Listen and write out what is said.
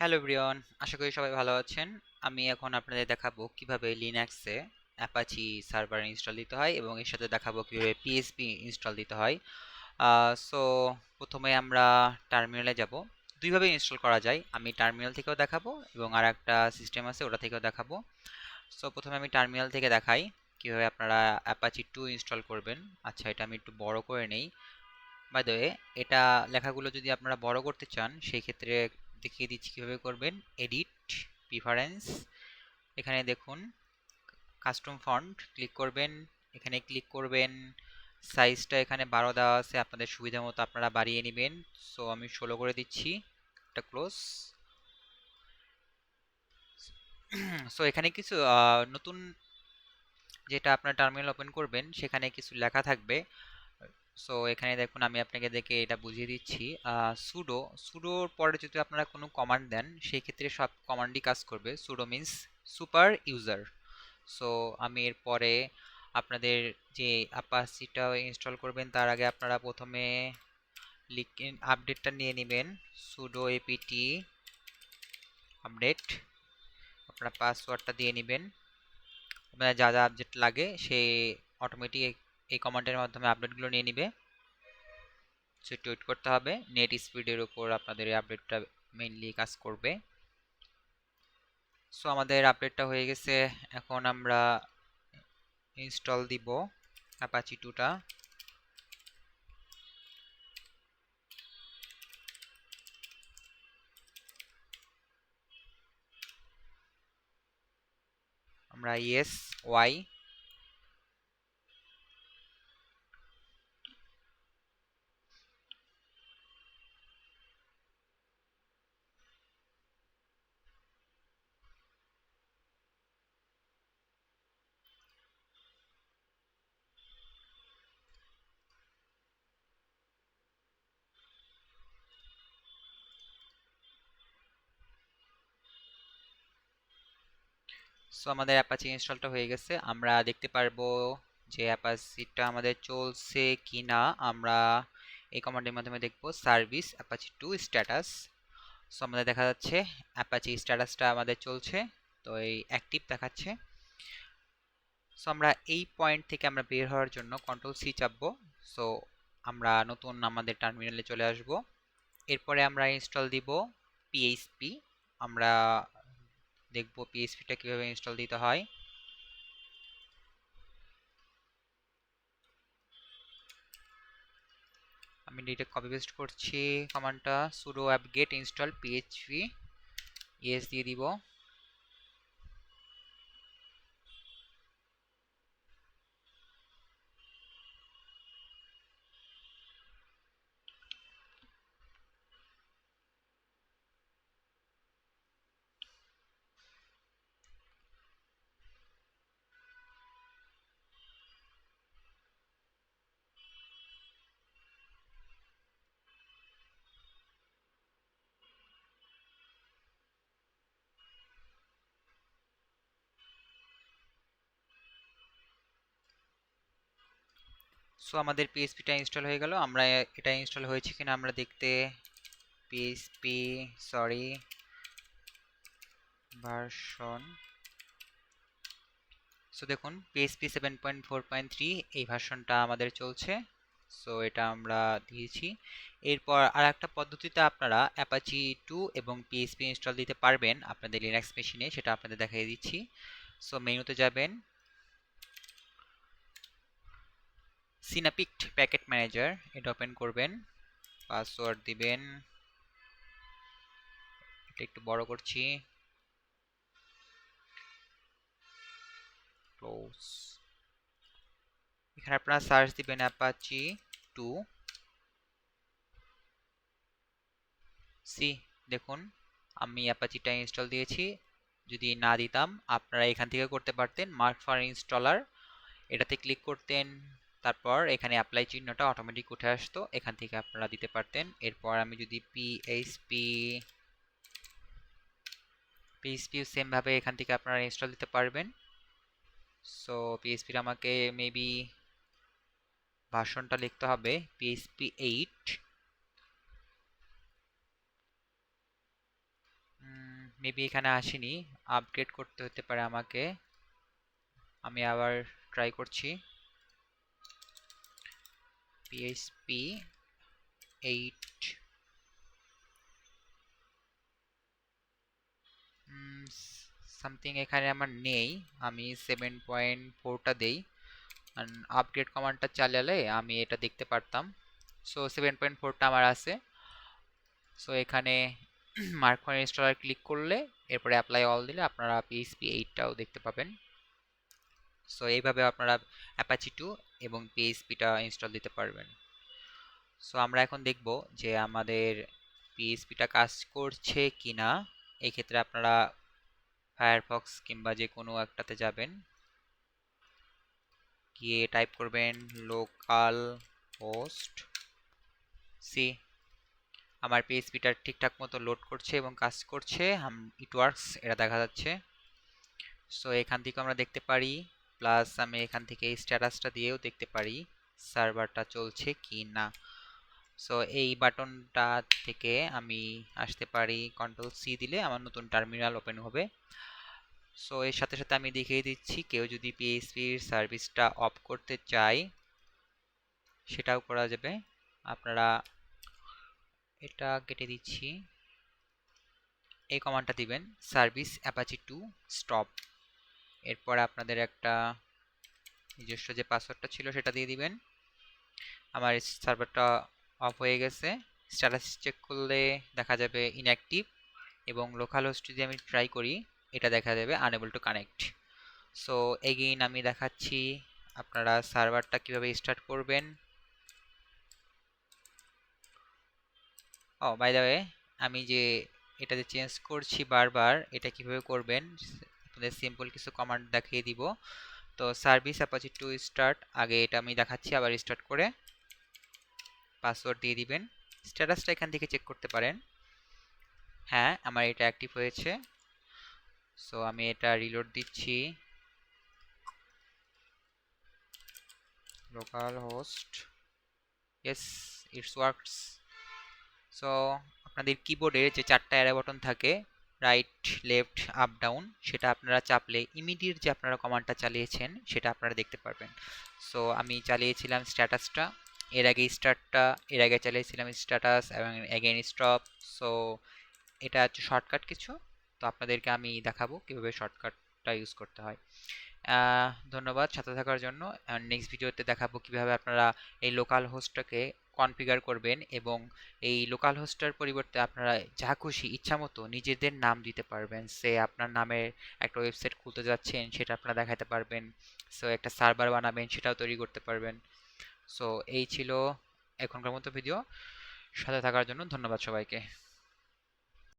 Hello everyone, আশা করি সবাই ভালো আছেন। আমি এখন আপনাদের দেখাবো কিভাবে লিনাক্সে অ্যাপাচি সার্ভার ইনস্টল দিতে হয় এবং এর সাথে দেখাবো কিভাবে পিএইচপি ইনস্টল দিতে হয়। সো প্রথমে আমরা টার্মিনালে যাব। দুইভাবে ইনস্টল করা যায়, আমি টার্মিনাল থেকেও দেখাবো এবং আর একটা সিস্টেম আছে ওটা থেকেও দেখাবো। সো প্রথমে আমি টার্মিনাল থেকে দেখাই কিভাবে আপনারা অ্যাপাচি 2 ইনস্টল করবেন। আচ্ছা, এটা আমি একটু বড় করে নেই। বাই দ্য ওয়ে, এটা লেখাগুলো যদি আপনারা বড় করতে চান সেই ক্ষেত্রে দেখিয়ে দিচ্ছি কিভাবে করবেন। এডিট, প্রিফারেন্স, এখানে দেখুন কাস্টম ফন্ট ক্লিক করবেন। এখানে ক্লিক করবেন, সাইজটা এখানে 12 দেওয়া আছে, আপনাদের সুবিধা মতো আপনারা বাড়িয়ে নেবেন। সো আমি 16 করে দিচ্ছি, এটা ক্লোজ। সো এখানে কিছু নতুন, যেটা আপনার টার্মিনাল ওপেন করবেন সেখানে কিছু লেখা থাকবে। সো এখানে দেখুন, আমি আপনাকে দেখে এটা বুঝিয়ে দিচ্ছি। সুডোর পরে যদি আপনারা কোনো কমান্ড দেন সেই ক্ষেত্রে সব কমান্ডই কাজ করবে। Pseudo means super user. So আমি এরপরে আপনাদের যে অ্যাপাচিটা ইনস্টল করবেন তার আগে আপনারা প্রথমে লিখেন, আপডেটটা নিয়ে নেবেন, সুডো এপিটি আপডেট। আপনারা পাসওয়ার্ডটা দিয়ে নেবেন। আপনার যা যা আপডেট লাগে সেই অটোমেটিক এই কমান্ডের মাধ্যমে আপডেটগুলো নিয়ে নেবে। সো একটু ওয়েট করতে হবে, নেট স্পিডের উপর আপনাদের এই আপডেটটা মেইনলি কাজ করবে। সো আমাদের আপডেটটা হয়ে গেছে, এখন আমরা ইনস্টল দিব অ্যাপাচি 2টা। আমরা ইয়েস, ওয়াই। সো আমাদের অ্যাপাচি ইনস্টলটা হয়ে গেছে। আমরা দেখতে পারবো যে অ্যাপাচিটা আমাদের চলছে কি না। আমরা এই কমান্ডের মাধ্যমে দেখবো সার্ভিস অ্যাপাচি 2 স্ট্যাটাস। সো আমাদের দেখা যাচ্ছে অ্যাপাচি স্ট্যাটাসটা আমাদের চলছে, তো এই অ্যাক্টিভ দেখাচ্ছে। সো আমরা এই পয়েন্ট থেকে আমরা বের হওয়ার জন্য কন্ট্রোল C চাপবো। সো আমরা নতুন আমাদের টার্মিনালে চলে আসব। এরপরে আমরা ইনস্টল দিব পিএইচপি। আমরা দেখব পিএইচপিটা কিভাবে ইনস্টল দিতে হয়। আমি ডিরেক্ট কপি পেস্ট করছি কমান্ডটা, sudo apt-get install php, yes দিয়ে দিব। সো আমাদের পিএইচপিটা ইনস্টল হয়ে গেল। আমরা এটা ইনস্টল হয়েছে কিনা আমরা দেখতে পিএইচপি, সরি, ভার্সন। সো দেখুন পিএইচপি 7.4.3 এই ভার্সনটা আমাদের চলছে। সো এটা আমরা দিয়েছি। এরপর আর একটা পদ্ধতিতে আপনারা অ্যাপাচি 2 এবং পিএইচপি ইনস্টল দিতে পারবেন আপনাদের লিনাক্স মেশিনে, সেটা আপনাদের দেখিয়ে দিচ্ছি। সো মেনুতে যাবেন, সিনাপিক্ট প্যাকেট ম্যানেজার, এটা ওপেন করবেন, পাসওয়ার্ড দিবেন, এটা একটু বড় করছি, ক্লোজ। এখানে আপনারা সার্চ দিবেন অ্যাপাচি 2 সি। দেখুন আমি অ্যাপাচিটা ইনস্টল দিয়েছি। যদি না দিতাম আপনারা এখান থেকে করতে পারতেন, মার্ক ফর ইনস্টলার এটাতে ক্লিক করতেন, তারপর এখানে অ্যাপ্লাই চিহ্নটা অটোমেটিক উঠে আসতো, এখান থেকে আপনারা দিতে পারতেন। এরপর আমি যদি পিএইচপি সেম ভাবে এখান থেকে আপনারা ইনস্টল দিতে পারবেন। সো পিএইচপির আমাকে মেবি ভার্সনটা লিখতে হবে পিএইচপি 8। মেবি এখানে আসেনি, আপগ্রেড করতে হতে পারে আমাকে। আমি আবার ট্রাই করছি। পিএইচপি 8 সামথিং এখানে আমার নেই। আমি 7.4টা দেই। আপগ্রেড কমান্ডটা চালালে আমি এটা দেখতে পারতাম। সো 7.4টা আমার আছে। সো এখানে মার্ক ফর ইনস্টলার ক্লিক করলে এরপরে অ্যাপ্লাই অল দিলে আপনারা পিএইচপি 8টাও দেখতে পাবেন। সো এইভাবে আপনারা অ্যাপাচি 2 এবং পিএইচপিটা ইনস্টল দিতে পারবেন। সো আমরা এখন দেখব যে আমাদের পিএইচপিটা কাজ করছে কিনা। এই ক্ষেত্রে আপনারা ফায়ারফক্স কিংবা যে কোনো একটাতে যাবেন, গিয়ে টাইপ করবেন লোকাল হোস্ট সি। আমার পিএইচপিটা ঠিকঠাক মতো লোড করছে এবং কাজ করছে, ইট ওয়ার্কস এটা দেখা যাচ্ছে। সো এখান থেকে আমরা দেখতে পারি, প্লাস আমি এখান থেকে এই স্ট্যাটাসটা দিয়েও দেখতে পারি সার্ভারটা চলছে কি না। সো এই বাটনটা থেকে আমি আসতে পারি, কন্ট্রোল সি দিলে আমার নতুন টার্মিনাল ওপেন হবে। সো এর সাথে সাথে আমি দেখিয়ে দিচ্ছি, কেউ যদি পিএইচপির সার্ভিসটা অফ করতে চায় সেটাও করা যাবে। আপনারা এটা কেটে দিচ্ছি, এই কমান্ডটা দিবেন সার্ভিস অ্যাপাচি 2 স্টপ। এরপর আপনাদের একটা নিজস্ব যে পাসওয়ার্ডটা ছিল সেটা দিয়ে দিবেন। আমার সার্ভারটা অফ হয়ে গেছে। স্ট্যাটাস চেক করলে দেখা যাবে ইনঅ্যাক্টিভ, এবং লোকাল হোস্ট যদি আমি ট্রাই করি এটা দেখা যাবে unable to connect. So again আমি দেখাচ্ছি আপনারা সার্ভারটা কিভাবে স্টার্ট করবেন। ও বাই দ্য ওয়ে, আমি যে এটা যে চেঞ্জ করছি বারবার, এটা কিভাবে করবেন আপনাদের সিম্পল কিছু কমান্ড দেখিয়ে দিব। তো সার্ভিস অ্যাপাচি 2 স্টার্ট, আগে এটা আমি দেখাচ্ছি, আবার স্টার্ট করে পাসওয়ার্ড দিয়ে দিবেন। স্ট্যাটাসটা এখান থেকে চেক করতে পারেন। হ্যাঁ, আমার এটা অ্যাক্টিভ হয়েছে। সো আমি এটা রিলোড দিচ্ছি, local host, yes it's works. So আপনাদের কিবোর্ডের যে 4টা অ্যারো বাটন থাকে, রাইট লেফট আপ ডাউন, সেটা আপনারা চাপলে ইমিডিয়েট যে আপনারা কমান্ডটা চালিয়েছেন সেটা আপনারা দেখতে পারবেন। সো আমি চালিয়েছিলাম স্ট্যাটাসটা, এর আগে স্টার্টটা, এর আগে চালিয়েছিলাম স্ট্যাটাস এবং এগেইন স্টপ। সো এটা হচ্ছে শর্টকাট কিছু, তো আপনাদেরকে আমি দেখাবো কিভাবে শর্টকাটটা ইউজ করতে হয়। ধন্যবাদ সাথে থাকার জন্য। নেক্সট ভিডিওতে দেখাবো কিভাবে আপনারা এই লোকাল হোস্টটাকে কনফিগার করবেন, এবং এই লোকাল হোস্টের পরিবর্তে আপনারা যা খুশি ইচ্ছা মতো নিজেদের নাম দিতে পারবেন। সে আপনার নামের একটা ওয়েবসাইট খুলতে যাচ্ছেন সেটা আপনারা দেখাতে পারবেন, সো একটা সার্ভার বানাবেন সেটাও তৈরি করতে পারবেন। সো এই ছিল এখনকার মতো ভিডিও। সাথে থাকার জন্য ধন্যবাদ সবাইকে।